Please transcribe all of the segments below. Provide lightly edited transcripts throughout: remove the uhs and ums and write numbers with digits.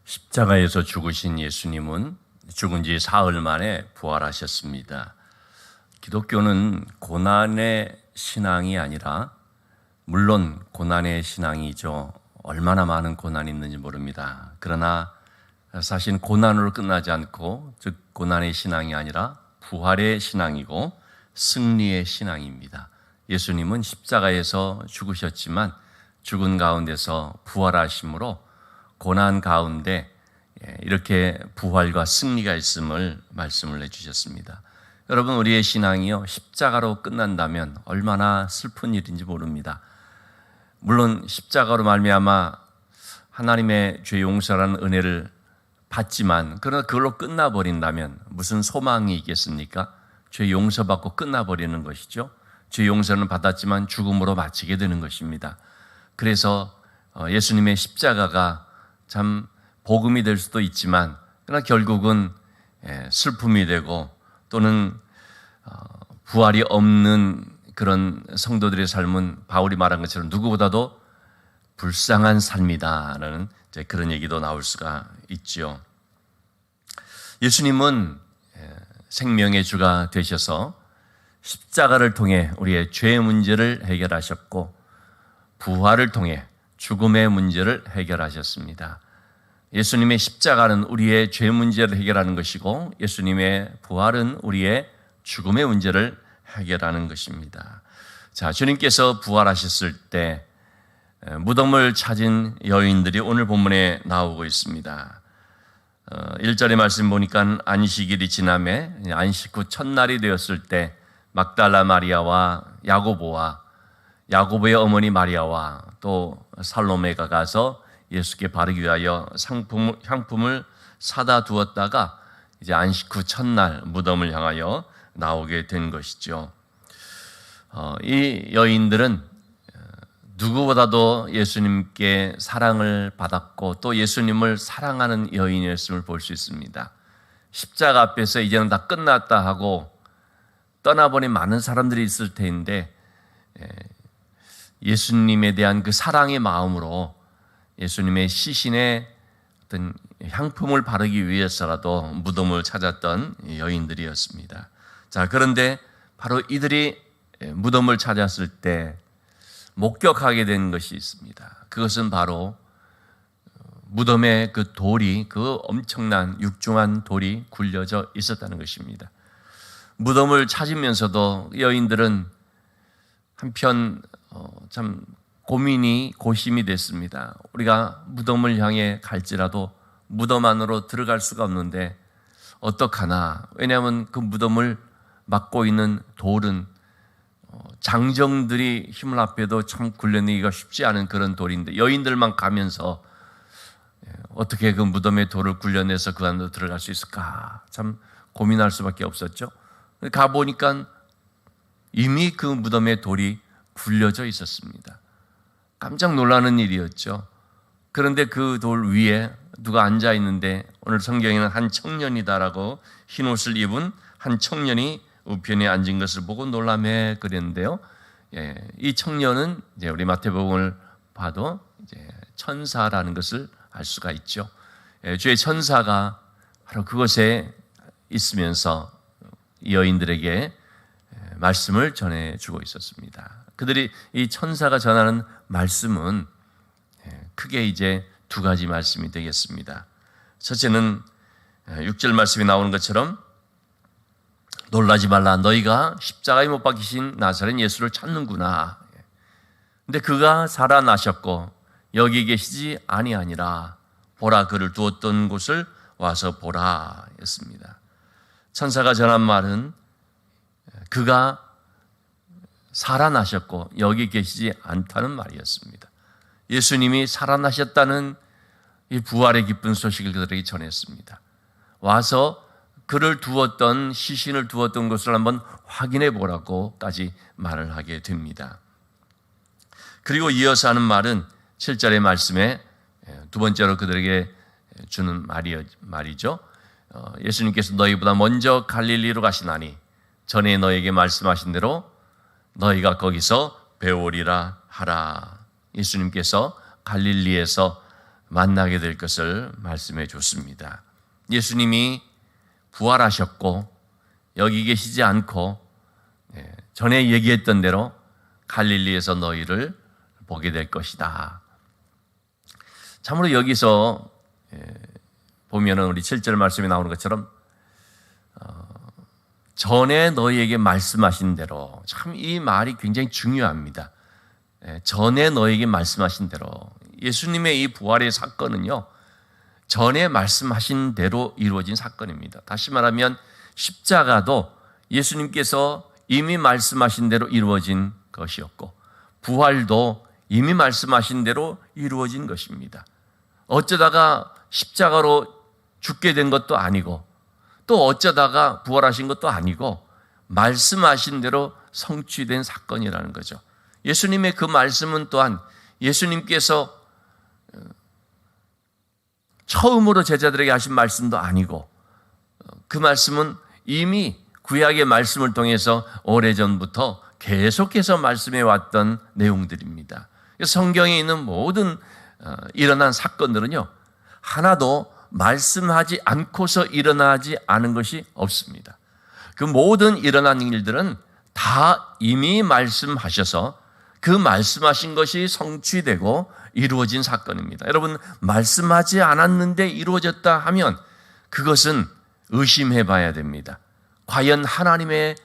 십자가에서 죽으신 예수님은 죽은 지 사흘 만에 부활하셨습니다. 기독교는 고난의 신앙이 아니라, 물론 고난의 신앙이죠. 얼마나 많은 고난이 있는지 모릅니다. 그러나 사실 고난으로 끝나지 않고, 즉 고난의 신앙이 아니라 부활의 신앙이고 승리의 신앙입니다. 예수님은 십자가에서 죽으셨지만 죽은 가운데서 부활하심으로 고난 가운데 이렇게 부활과 승리가 있음을 말씀을 해주셨습니다. 여러분, 우리의 신앙이요, 십자가로 끝난다면 얼마나 슬픈 일인지 모릅니다. 물론 십자가로 말미암아 하나님의 죄 용서라는 은혜를 받지만, 그러나 그걸로 끝나버린다면 무슨 소망이 있겠습니까? 죄 용서받고 끝나버리는 것이죠. 죄 용서는 받았지만 죽음으로 마치게 되는 것입니다. 그래서 예수님의 십자가가 참 복음이 될 수도 있지만, 그러나 결국은 슬픔이 되고 또는 부활이 없는 그런 성도들의 삶은 바울이 말한 것처럼 누구보다도 불쌍한 삶이다라는 그런 얘기도 나올 수가 있죠. 예수님은 생명의 주가 되셔서 십자가를 통해 우리의 죄의 문제를 해결하셨고, 부활을 통해 죽음의 문제를 해결하셨습니다. 예수님의 십자가는 우리의 죄 문제를 해결하는 것이고, 예수님의 부활은 우리의 죽음의 문제를 해결하는 것입니다. 자, 주님께서 부활하셨을 때 무덤을 찾은 여인들이 오늘 본문에 나오고 있습니다. 1절의 말씀 보니까 안식일이 지남에 안식 후 첫날이 되었을 때 막달라 마리아와 야고보와 야고보의 어머니 마리아와 또 살로메가 가서 예수께 바르기 위하여 향품을 사다 두었다가 이제 안식 후 첫날 무덤을 향하여 나오게 된 것이죠. 이 여인들은 누구보다도 예수님께 사랑을 받았고 또 예수님을 사랑하는 여인이었음을 볼 수 있습니다. 십자가 앞에서 이제는 다 끝났다 하고 떠나버린 많은 사람들이 있을 텐데, 예수님에 대한 그 사랑의 마음으로 예수님의 시신에 어떤 향품을 바르기 위해서라도 무덤을 찾았던 여인들이었습니다. 자, 그런데 바로 이들이 무덤을 찾았을 때 목격하게 된 것이 있습니다. 그것은 바로 무덤에 그 돌이, 그 엄청난 육중한 돌이 굴려져 있었다는 것입니다. 무덤을 찾으면서도 여인들은 한편 참 고심이 됐습니다. 우리가 무덤을 향해 갈지라도 무덤 안으로 들어갈 수가 없는데 어떡하나. 왜냐하면 그 무덤을 막고 있는 돌은 장정들이 힘을 합해도 참 굴려내기가 쉽지 않은 그런 돌인데, 여인들만 가면서 어떻게 그 무덤의 돌을 굴려내서 그 안으로 들어갈 수 있을까, 참 고민할 수밖에 없었죠. 가보니까 이미 그 무덤의 돌이 굴려져 있었습니다. 깜짝 놀라는 일이었죠. 그런데 그 돌 위에 누가 앉아 있는데, 오늘 성경에는 한 청년이다라고 흰옷을 입은 한 청년이 우편에 앉은 것을 보고 놀라매 그랬는데요. 이 청년은 이제 우리 마태복음을 봐도 이제 천사라는 것을 알 수가 있죠. 주의 천사가 바로 그곳에 있으면서 여인들에게 말씀을 전해주고 있었습니다. 그들이 이 천사가 전하는 말씀은 크게 이제 두 가지 말씀이 되겠습니다. 첫째는 6절 말씀이 나오는 것처럼 놀라지 말라, 너희가 십자가에 못 박히신 나사렛 예수를 찾는구나. 근데 그가 살아나셨고 여기 계시지 아니하니라. 보라, 그를 두었던 곳을 와서 보라 했습니다. 천사가 전한 말은 그가 살아나셨고 여기 계시지 않다는 말이었습니다. 예수님이 살아나셨다는 이 부활의 기쁜 소식을 그들에게 전했습니다. 와서 그를 두었던, 시신을 두었던 것을 한번 확인해 보라고까지 말을 하게 됩니다. 그리고 이어서 하는 말은 7절의 말씀에 두 번째로 그들에게 주는 말이죠. 예수님께서 너희보다 먼저 갈릴리로 가시나니 전에 너에게 말씀하신 대로 너희가 거기서 배우리라 하라. 예수님께서 갈릴리에서 만나게 될 것을 말씀해 줬습니다. 예수님이 부활하셨고 여기 계시지 않고 전에 얘기했던 대로 갈릴리에서 너희를 보게 될 것이다. 참으로 여기서 보면은 우리 7절 말씀에 나오는 것처럼 전에 너희에게 말씀하신 대로, 참 이 말이 굉장히 중요합니다. 전에 너희에게 말씀하신 대로, 예수님의 이 부활의 사건은요, 전에 말씀하신 대로 이루어진 사건입니다. 다시 말하면 십자가도 예수님께서 이미 말씀하신 대로 이루어진 것이었고, 부활도 이미 말씀하신 대로 이루어진 것입니다. 어쩌다가 십자가로 죽게 된 것도 아니고, 또 어쩌다가 부활하신 것도 아니고, 말씀하신 대로 성취된 사건이라는 거죠. 예수님의 그 말씀은 또한 예수님께서 처음으로 제자들에게 하신 말씀도 아니고, 그 말씀은 이미 구약의 말씀을 통해서 오래전부터 계속해서 말씀해 왔던 내용들입니다. 성경에 있는 모든 일어난 사건들은요, 하나도 말씀하지 않고서 일어나지 않은 것이 없습니다. 그 모든 일어난 일들은 다 이미 말씀하셔서 그 말씀하신 것이 성취되고 이루어진 사건입니다. 여러분, 말씀하지 않았는데 이루어졌다 하면 그것은 의심해 봐야 됩니다. 과연 하나님의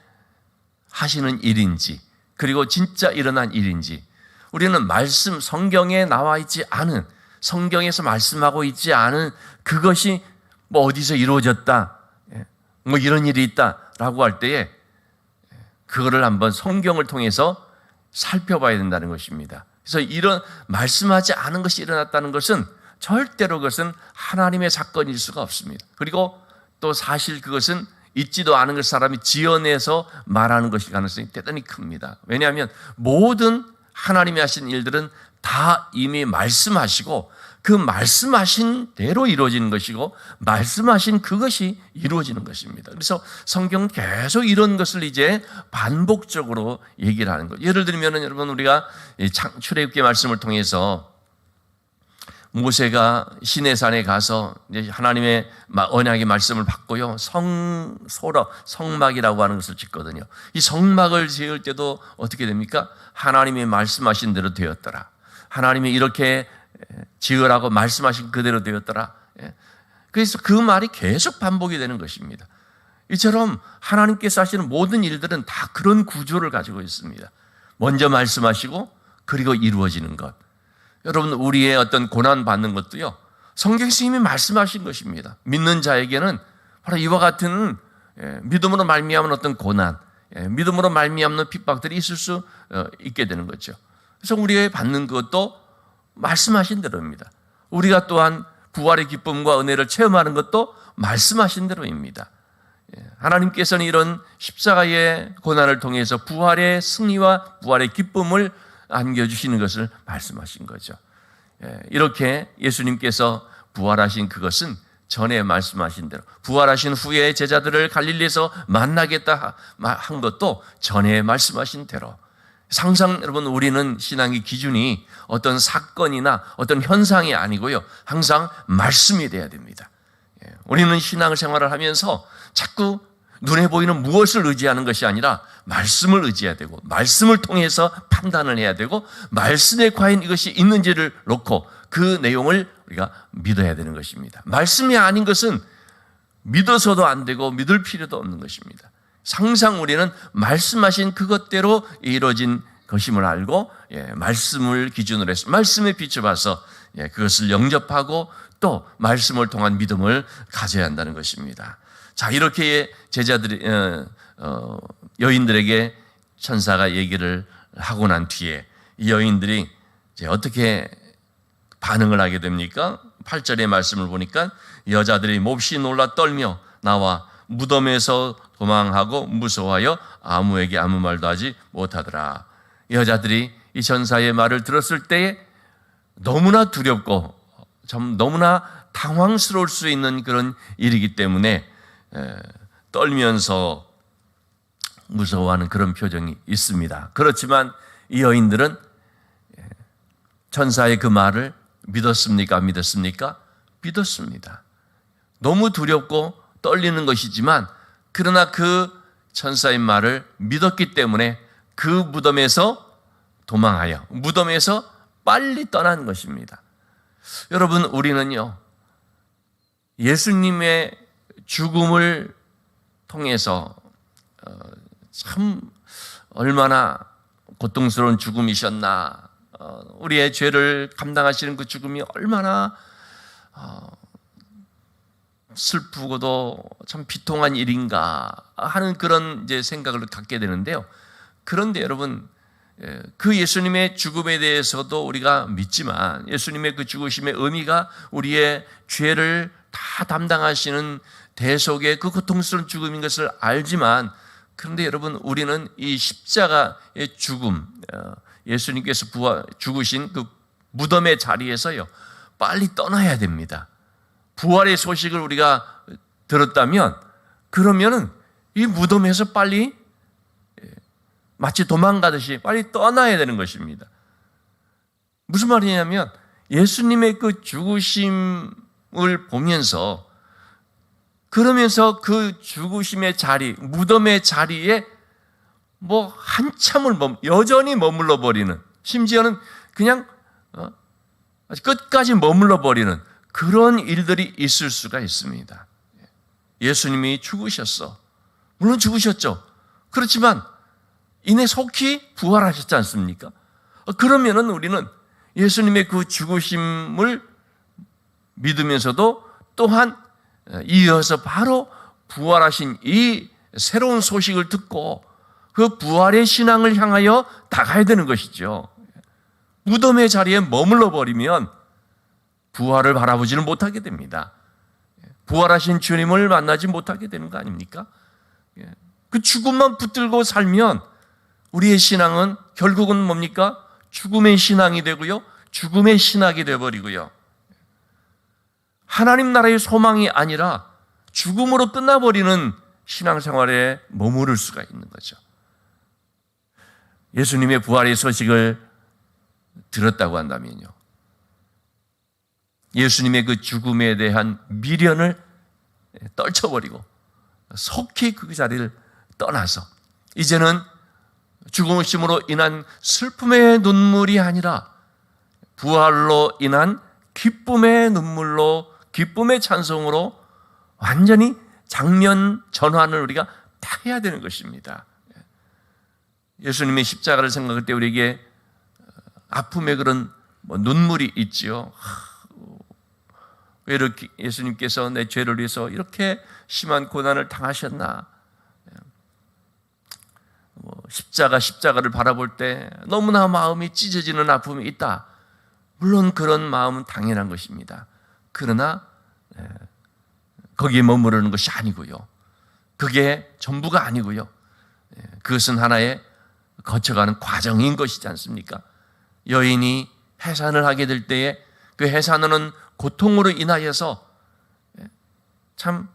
하시는 일인지, 그리고 진짜 일어난 일인지. 우리는 말씀, 성경에 나와 있지 않은, 성경에서 말씀하고 있지 않은 그것이 뭐 어디서 이루어졌다, 뭐 이런 일이 있다라고 할 때에 그거를 한번 성경을 통해서 살펴봐야 된다는 것입니다. 그래서 이런 말씀하지 않은 것이 일어났다는 것은 절대로 그것은 하나님의 사건일 수가 없습니다. 그리고 또 사실 그것은 있지도 않은 것 사람이 지어내서 말하는 것일 가능성이 대단히 큽니다. 왜냐하면 모든 하나님이 하신 일들은 다 이미 말씀하시고 그 말씀하신 대로 이루어지는 것이고 말씀하신 그것이 이루어지는 것입니다. 그래서 성경은 계속 이런 것을 이제 반복적으로 얘기를 하는 거예요. 예를 들면 여러분, 우리가 출애굽기 말씀을 통해서 모세가 시내산에 가서 이제 하나님의 언약의 말씀을 받고요, 성막이라고 하는 것을 짓거든요. 이 성막을 지을 때도 어떻게 됩니까? 하나님이 말씀하신 대로 되었더라. 하나님이 이렇게 지으라고 말씀하신 그대로 되었더라. 그래서 그 말이 계속 반복이 되는 것입니다. 이처럼 하나님께서 하시는 모든 일들은 다 그런 구조를 가지고 있습니다. 먼저 말씀하시고 그리고 이루어지는 것. 여러분, 우리의 어떤 고난 받는 것도요, 성경에서 이미 말씀하신 것입니다. 믿는 자에게는 바로 이와 같은 믿음으로 말미암은 어떤 고난, 믿음으로 말미암는 핍박들이 있을 수 있게 되는 거죠. 그래서 우리가 받는 것도 말씀하신 대로입니다. 우리가 또한 부활의 기쁨과 은혜를 체험하는 것도 말씀하신 대로입니다. 하나님께서는 이런 십자가의 고난을 통해서 부활의 승리와 부활의 기쁨을 안겨주시는 것을 말씀하신 거죠. 이렇게 예수님께서 부활하신 그것은 전에 말씀하신 대로, 부활하신 후에 제자들을 갈릴리에서 만나겠다 한 것도 전에 말씀하신 대로. 항상 여러분, 우리는 신앙의 기준이 어떤 사건이나 어떤 현상이 아니고요, 항상 말씀이 돼야 됩니다. 우리는 신앙 생활을 하면서 자꾸 눈에 보이는 무엇을 의지하는 것이 아니라 말씀을 의지해야 되고, 말씀을 통해서 판단을 해야 되고, 말씀에 과연 이것이 있는지를 놓고 그 내용을 우리가 믿어야 되는 것입니다. 말씀이 아닌 것은 믿어서도 안 되고 믿을 필요도 없는 것입니다. 항상 우리는 말씀하신 그것대로 이루어진 것임을 알고, 말씀을 기준으로 해서 말씀에 비춰봐서 그것을 영접하고 또 말씀을 통한 믿음을 가져야 한다는 것입니다. 자, 이렇게 제자들이 여인들에게 천사가 얘기를 하고 난 뒤에 이 여인들이 이제 어떻게 반응을 하게 됩니까? 8절의 말씀을 보니까 여자들이 몹시 놀라 떨며 나와 무덤에서 도망하고 무서워하여 아무에게 아무 말도 하지 못하더라. 여자들이 이 천사의 말을 들었을 때에 너무나 두렵고 참 너무나 당황스러울 수 있는 그런 일이기 때문에 떨면서 무서워하는 그런 표정이 있습니다. 그렇지만 이 여인들은 천사의 그 말을 믿었습니까? 안 믿었습니까? 믿었습니다. 너무 두렵고 떨리는 것이지만 그러나 그 천사의 말을 믿었기 때문에 그 무덤에서 도망하여 무덤에서 빨리 떠난 것입니다. 여러분, 우리는요, 예수님의 죽음을 통해서 참 얼마나 고통스러운 죽음이셨나, 우리의 죄를 감당하시는 그 죽음이 얼마나 슬프고도 참 비통한 일인가 하는 그런 이제 생각을 갖게 되는데요. 그런데 여러분, 그 예수님의 죽음에 대해서도 우리가 믿지만 예수님의 그 죽으심의 의미가 우리의 죄를 다 담당하시는 대속의 그 고통스러운 죽음인 것을 알지만, 그런데 여러분, 우리는 이 십자가의 죽음, 예수님께서 죽으신 그 무덤의 자리에서요, 빨리 떠나야 됩니다. 부활의 소식을 우리가 들었다면 그러면은 이 무덤에서 빨리 마치 도망가듯이 빨리 떠나야 되는 것입니다. 무슨 말이냐면 예수님의 그 죽으심을 보면서, 그러면서 그 죽으심의 자리, 무덤의 자리에 뭐 한참을 여전히 머물러 버리는, 심지어는 그냥 끝까지 머물러 버리는 그런 일들이 있을 수가 있습니다. 예수님이 죽으셨어. 물론 죽으셨죠. 그렇지만 이내 속히 부활하셨지 않습니까? 그러면은 우리는 예수님의 그 죽으심을 믿으면서도 또한 이어서 바로 부활하신 이 새로운 소식을 듣고 그 부활의 신앙을 향하여 나가야 되는 것이죠. 무덤의 자리에 머물러 버리면 부활을 바라보지는 못하게 됩니다. 부활하신 주님을 만나지 못하게 되는 거 아닙니까? 그 죽음만 붙들고 살면 우리의 신앙은 결국은 뭡니까? 죽음의 신앙이 되고요, 죽음의 신학이 되어버리고요, 하나님 나라의 소망이 아니라 죽음으로 끝나버리는 신앙생활에 머무를 수가 있는 거죠. 예수님의 부활의 소식을 들었다고 한다면요, 예수님의 그 죽음에 대한 미련을 떨쳐버리고 속히 그 자리를 떠나서 이제는 죽으심으로 인한 슬픔의 눈물이 아니라 부활로 인한 기쁨의 눈물로, 기쁨의 찬송으로 완전히 장면 전환을 우리가 다 해야 되는 것입니다. 예수님의 십자가를 생각할 때 우리에게 아픔의 그런 눈물이 있지요. 왜 이렇게 예수님께서 내 죄를 위해서 이렇게 심한 고난을 당하셨나? 십자가를 바라볼 때 너무나 마음이 찢어지는 아픔이 있다. 물론 그런 마음은 당연한 것입니다. 그러나 거기에 머무르는 것이 아니고요, 그게 전부가 아니고요, 그것은 하나의 거쳐가는 과정인 것이지 않습니까? 여인이 해산을 하게 될 때에 그 해산은 고통으로 인하여서 참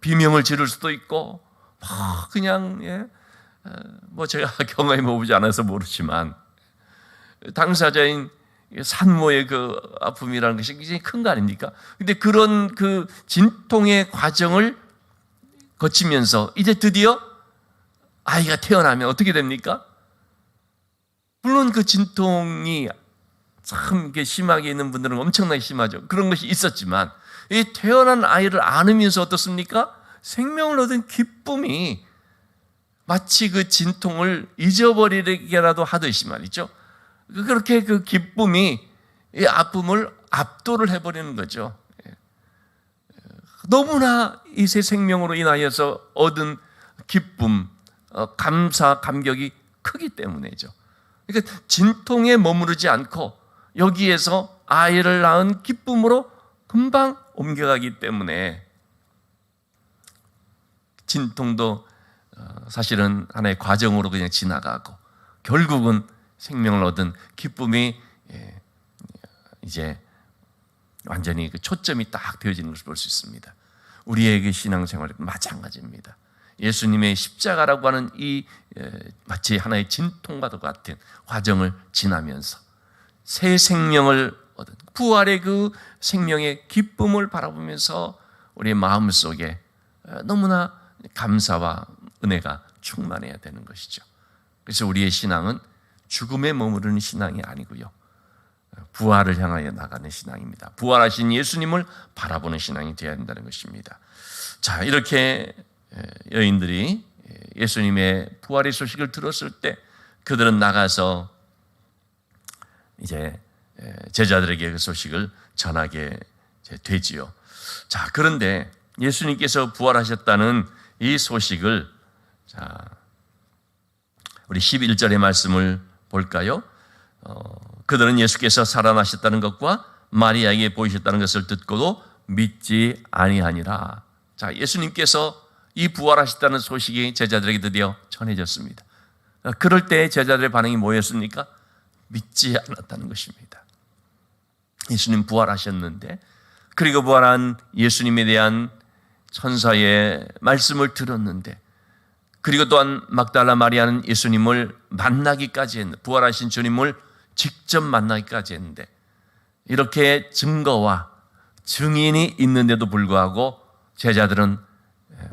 비명을 지를 수도 있고, 그냥 뭐 제가 경험해 보지 않아서 모르지만 당사자인 산모의 그 아픔이라는 것이 굉장히 큰 거 아닙니까? 근데 그런 그 진통의 과정을 거치면서 이제 드디어 아이가 태어나면 어떻게 됩니까? 물론 그 진통이 참 심하게 있는 분들은 엄청나게 심하죠. 그런 것이 있었지만 이 태어난 아이를 안으면서 어떻습니까? 생명을 얻은 기쁨이 마치 그 진통을 잊어버리게라도 하듯이 말이죠. 그렇게 그 기쁨이 이 아픔을 압도를 해버리는 거죠. 너무나 이 새 생명으로 인하여서 얻은 기쁨, 감사, 감격이 크기 때문이죠. 그러니까 진통에 머무르지 않고 여기에서 아이를 낳은 기쁨으로 금방 옮겨가기 때문에 진통도 사실은 하나의 과정으로 그냥 지나가고 결국은 생명을 얻은 기쁨이 이제 완전히 그 초점이 딱 되어지는 것을 볼 수 있습니다. 우리에게 신앙생활은 마찬가지입니다. 예수님의 십자가라고 하는 이 마치 하나의 진통과도 같은 과정을 지나면서 새 생명을 얻은 부활의 그 생명의 기쁨을 바라보면서 우리의 마음속에 너무나 감사와 은혜가 충만해야 되는 것이죠. 그래서 우리의 신앙은 죽음에 머무르는 신앙이 아니고요, 부활을 향하여 나가는 신앙입니다. 부활하신 예수님을 바라보는 신앙이 되어야 한다는 것입니다. 자, 이렇게 여인들이 예수님의 부활의 소식을 들었을 때 그들은 나가서 이제 제자들에게 그 소식을 전하게 되지요. 자, 그런데 예수님께서 부활하셨다는 이 소식을, 자, 우리 11절의 말씀을 볼까요? 그들은 예수께서 살아나셨다는 것과 마리아에게 보이셨다는 것을 듣고도 믿지 아니하니라. 자, 예수님께서 이 부활하셨다는 소식이 제자들에게 드디어 전해졌습니다. 그럴 때 제자들의 반응이 뭐였습니까? 믿지 않았다는 것입니다. 예수님 부활하셨는데, 그리고 부활한 예수님에 대한 천사의 말씀을 들었는데, 그리고 또한 막달라 마리아는 예수님을 만나기까지 했는데, 부활하신 주님을 직접 만나기까지 했는데, 이렇게 증거와 증인이 있는데도 불구하고 제자들은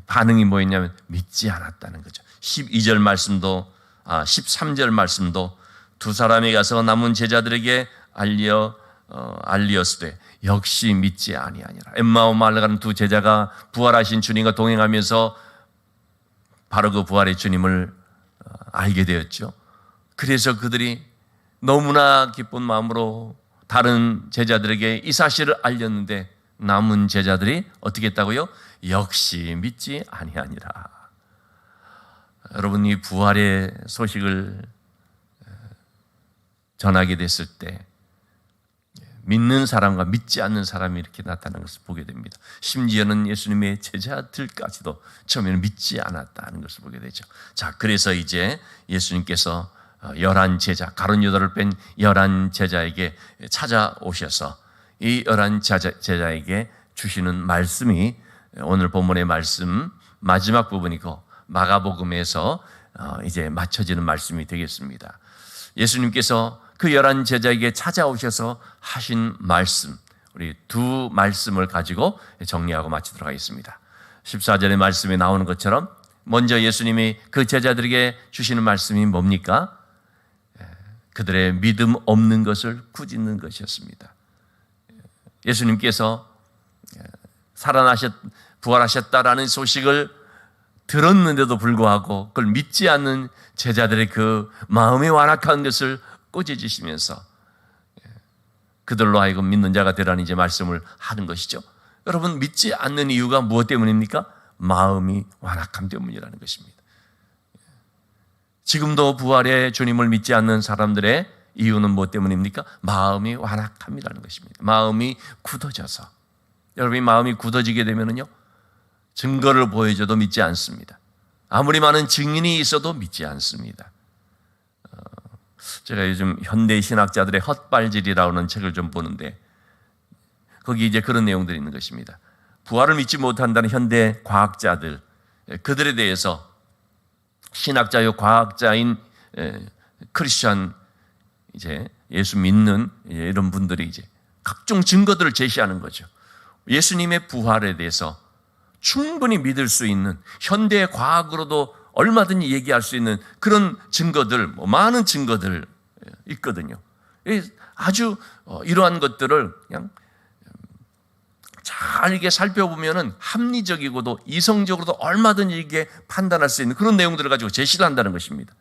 반응이 뭐였냐면 믿지 않았다는 거죠. 12절 말씀도 13절 말씀도 두 사람이 가서 남은 제자들에게 알리었으되 역시 믿지 아니하니라. 엠마오 마을에 가는 두 제자가 부활하신 주님과 동행하면서 바로 그 부활의 주님을 알게 되었죠. 그래서 그들이 너무나 기쁜 마음으로 다른 제자들에게 이 사실을 알렸는데, 남은 제자들이 어떻게 했다고요? 역시 믿지 아니하니라. 여러분, 이 부활의 소식을 전하게 됐을 때 믿는 사람과 믿지 않는 사람이 이렇게 나타나는 것을 보게 됩니다. 심지어는 예수님의 제자들까지도 처음에는 믿지 않았다는 것을 보게 되죠. 자, 그래서 이제 예수님께서 11제자, 가룟 유다를 뺀 11제자에게 찾아오셔서 이 11제자에게 주시는 말씀이 오늘 본문의 말씀 마지막 부분이고 마가복음에서 이제 맞춰지는 말씀이 되겠습니다. 예수님께서 그 11제자에게 찾아오셔서 하신 말씀, 우리 두 말씀을 가지고 정리하고 마치도록 하겠습니다. 14절의 말씀에 나오는 것처럼 먼저 예수님이 그 제자들에게 주시는 말씀이 뭡니까? 그들의 믿음 없는 것을 꾸짖는 것이었습니다. 예수님께서 부활하셨다라는 소식을 들었는데도 불구하고 그걸 믿지 않는 제자들의 그 마음이 완악한 것을 꾸짖으시면서 그들로 하여금 믿는 자가 되라는 이제 말씀을 하는 것이죠. 여러분, 믿지 않는 이유가 무엇 때문입니까? 마음이 완악함 때문이라는 것입니다. 지금도 부활의 주님을 믿지 않는 사람들의 이유는 무엇 때문입니까? 마음이 완악함이라는 것입니다. 마음이 굳어져서. 여러분이 마음이 굳어지게 되면요, 증거를 보여줘도 믿지 않습니다. 아무리 많은 증인이 있어도 믿지 않습니다. 제가 요즘 현대 신학자들의 헛발질이라고 하는 책을 좀 보는데, 거기 이제 그런 내용들이 있는 것입니다. 부활을 믿지 못한다는 현대 과학자들, 그들에 대해서 신학자요 과학자인 크리스천, 이제 예수 믿는 이런 분들이 이제 각종 증거들을 제시하는 거죠. 예수님의 부활에 대해서 충분히 믿을 수 있는, 현대 과학으로도 얼마든지 얘기할 수 있는 그런 증거들, 많은 증거들 있거든요. 아주 이러한 것들을 그냥 잘 이게 살펴보면은 합리적이고도 이성적으로도 얼마든지 이게 판단할 수 있는 그런 내용들을 가지고 제시를 한다는 것입니다.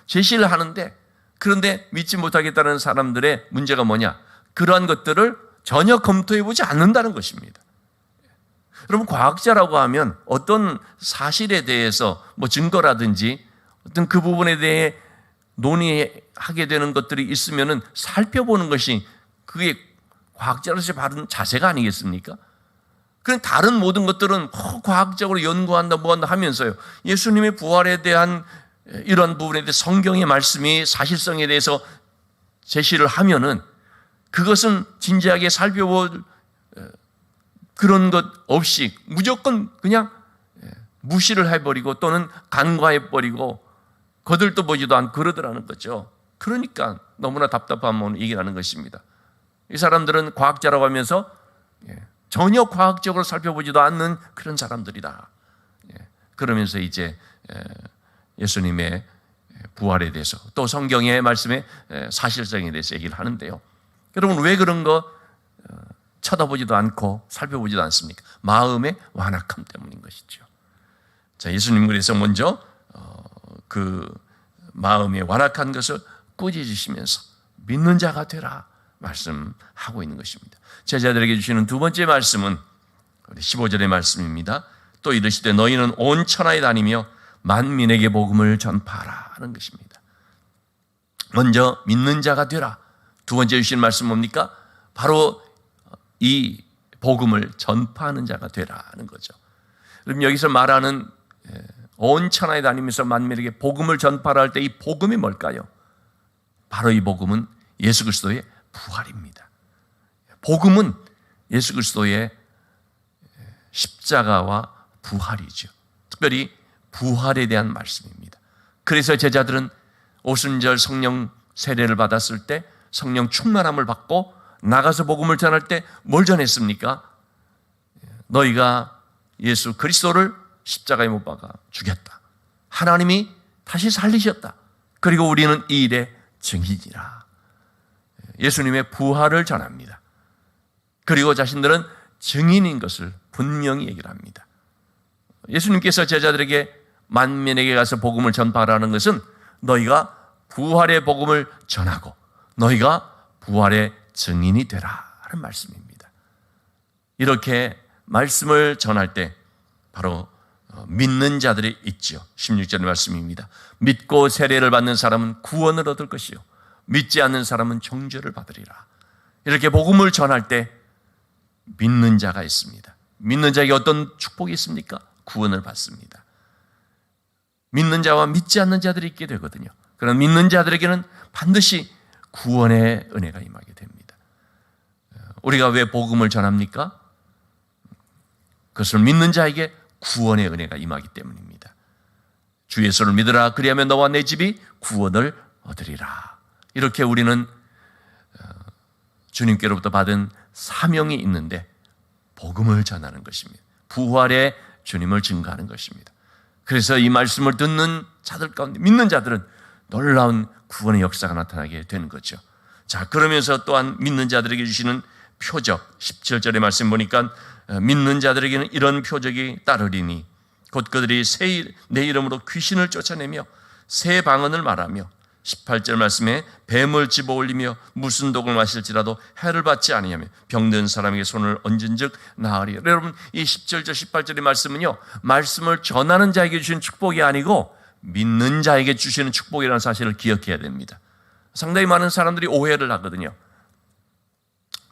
제시를 하는데, 그런데 믿지 못하겠다는 사람들의 문제가 뭐냐? 그러한 것들을 전혀 검토해보지 않는다는 것입니다. 여러분, 과학자라고 하면 어떤 사실에 대해서 뭐 증거라든지 어떤 그 부분에 대해 논의하게 되는 것들이 있으면은 살펴보는 것이 그게 과학자로서의 바른 자세가 아니겠습니까? 그런 다른 모든 것들은 과학적으로 연구한다 뭐한다 하면서요, 예수님의 부활에 대한 이런 부분에 대해 성경의 말씀이 사실성에 대해서 제시를 하면은 그것은 진지하게 살펴볼 그런 것 없이 무조건 그냥 무시를 해버리고 또는 간과해버리고 거들떠 보지도 않고 그러더라는 거죠. 그러니까 너무나 답답한 마음이 이기라는 것입니다. 이 사람들은 과학자라고 하면서 전혀 과학적으로 살펴보지도 않는 그런 사람들이다. 그러면서 이제 예수님의 부활에 대해서 또 성경의 말씀의 사실성에 대해서 얘기를 하는데요. 여러분 왜 그런 거 쳐다보지도 않고 살펴보지도 않습니까? 마음의 완악함 때문인 것이죠. 자, 예수님 그래서 먼저 그 마음의 완악한 것을 꾸짖으시면서 믿는 자가 되라 말씀하고 있는 것입니다. 제자들에게 주시는 두 번째 말씀은 15절의 말씀입니다. 또 이르시되 너희는 온 천하에 다니며 만민에게 복음을 전파하라 하는 것입니다. 먼저 믿는 자가 되라. 두 번째 주신 말씀 뭡니까? 바로 이 복음을 전파하는 자가 되라 하는 거죠. 그럼 여기서 말하는 온 천하에 다니면서 만민에게 복음을 전파하라 할 때 이 복음이 뭘까요? 바로 이 복음은 예수 그리스도의 부활입니다. 복음은 예수 그리스도의 십자가와 부활이죠. 특별히 부활에 대한 말씀입니다. 그래서 제자들은 오순절 성령 세례를 받았을 때 성령 충만함을 받고 나가서 복음을 전할 때 뭘 전했습니까? 너희가 예수 그리스도를 십자가에 못 박아 죽였다. 하나님이 다시 살리셨다. 그리고 우리는 이 일의 증인이라. 예수님의 부활을 전합니다. 그리고 자신들은 증인인 것을 분명히 얘기를 합니다. 예수님께서 제자들에게 만민에게 가서 복음을 전파하라는 것은 너희가 부활의 복음을 전하고 너희가 부활의 증인이 되라 하는 말씀입니다. 이렇게 말씀을 전할 때 바로 믿는 자들이 있죠. 16절의 말씀입니다. 믿고 세례를 받는 사람은 구원을 얻을 것이요 믿지 않는 사람은 정죄를 받으리라. 이렇게 복음을 전할 때 믿는 자가 있습니다. 믿는 자에게 어떤 축복이 있습니까? 구원을 받습니다. 믿는 자와 믿지 않는 자들이 있게 되거든요. 그런 믿는 자들에게는 반드시 구원의 은혜가 임하게 됩니다. 우리가 왜 복음을 전합니까? 그것을 믿는 자에게 구원의 은혜가 임하기 때문입니다. 주 예수를 믿으라. 그리하면 너와 내 집이 구원을 얻으리라. 이렇게 우리는 주님께로부터 받은 사명이 있는데 복음을 전하는 것입니다. 부활의 주님을 증거하는 것입니다. 그래서 이 말씀을 듣는 자들 가운데 믿는 자들은 놀라운 구원의 역사가 나타나게 되는 거죠. 자, 그러면서 또한 믿는 자들에게 주시는 표적 17절의 말씀 보니까 믿는 자들에게는 이런 표적이 따르리니 곧 그들이 내 이름으로 귀신을 쫓아내며 새 방언을 말하며 18절 말씀에 뱀을 집어올리며 무슨 독을 마실지라도 해를 받지 아니하며 병든 사람에게 손을 얹은 즉 나으리라. 여러분 이 17절 18절의 말씀은요 말씀을 전하는 자에게 주시는 축복이 아니고 믿는 자에게 주시는 축복이라는 사실을 기억해야 됩니다. 상당히 많은 사람들이 오해를 하거든요.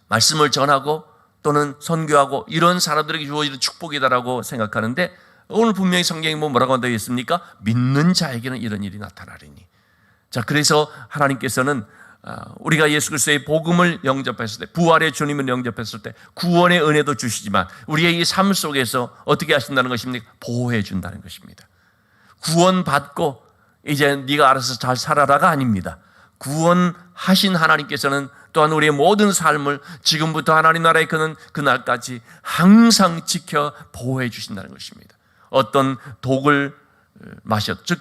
말씀을 전하고 또는 선교하고 이런 사람들에게 주어지는 축복이다라고 생각하는데 오늘 분명히 성경이 뭐라고 한다고 했습니까? 믿는 자에게는 이런 일이 나타나리니. 자, 그래서 하나님께서는 우리가 예수 그리스도의 복음을 영접했을 때, 부활의 주님을 영접했을 때 구원의 은혜도 주시지만 우리의 이 삶 속에서 어떻게 하신다는 것입니까? 보호해 준다는 것입니다. 구원받고 이제 네가 알아서 잘 살아라가 아닙니다. 구원하신 하나님께서는 또한 우리의 모든 삶을 지금부터 하나님 나라에 그는 그날까지 항상 지켜 보호해 주신다는 것입니다. 어떤 독을 마셨, 즉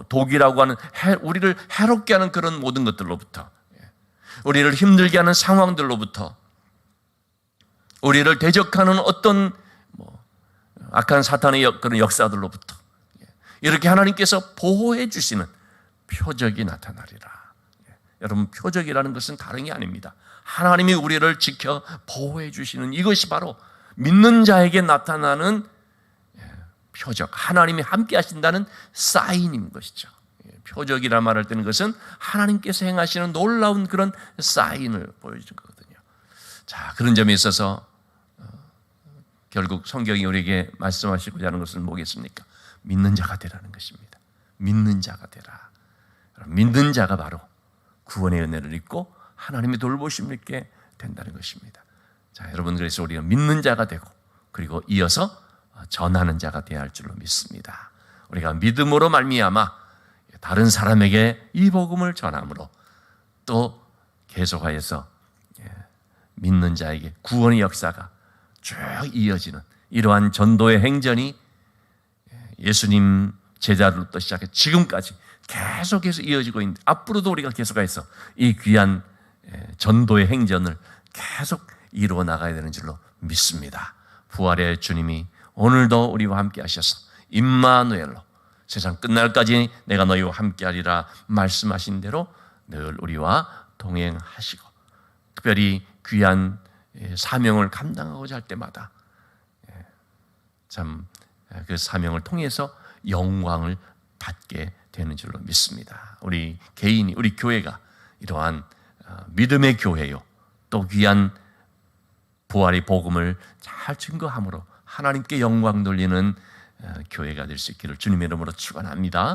독이라고 하는 우리를 해롭게 하는 그런 모든 것들로부터, 우리를 힘들게 하는 상황들로부터, 우리를 대적하는 어떤 악한 사탄의 그런 역사들로부터 이렇게 하나님께서 보호해 주시는 표적이 나타나리라. 여러분 표적이라는 것은 다른 게 아닙니다. 하나님이 우리를 지켜 보호해 주시는 이것이 바로 믿는 자에게 나타나는 표적, 하나님이 함께 하신다는 사인인 것이죠. 표적이라 말할 때는 것은 하나님께서 행하시는 놀라운 그런 사인을 보여주는 거거든요. 자, 그런 점에 있어서 결국 성경이 우리에게 말씀하시고자 하는 것은 뭐겠습니까? 믿는 자가 되라는 것입니다. 믿는 자가 되라. 믿는 자가 바로 구원의 은혜를 입고 하나님의 돌보심을 입게 된다는 것입니다. 자, 여러분 그래서 우리가 믿는 자가 되고 그리고 이어서 전하는 자가 되어야 할 줄로 믿습니다. 우리가 믿음으로 말미암아 다른 사람에게 이 복음을 전함으로 또 계속하여서 믿는 자에게 구원의 역사가 쭉 이어지는 이러한 전도의 행전이 예수님 제자로부터 시작해 지금까지 계속해서 이어지고 있는데, 앞으로도 우리가 계속해서 이 귀한 전도의 행전을 계속 이루어 나가야 되는 줄로 믿습니다. 부활의 주님이 오늘도 우리와 함께 하셔서 임마누엘로 세상 끝날까지 내가 너희와 함께하리라 말씀하신 대로 늘 우리와 동행하시고, 특별히 귀한 사명을 감당하고자 할 때마다 참 그 사명을 통해서 영광을 받게 되는 줄로 믿습니다. 우리 개인이, 우리 교회가 이러한 믿음의 교회요, 또 귀한 부활의 복음을 잘 증거함으로 하나님께 영광 돌리는 교회가 될 수 있기를 주님의 이름으로 축원합니다.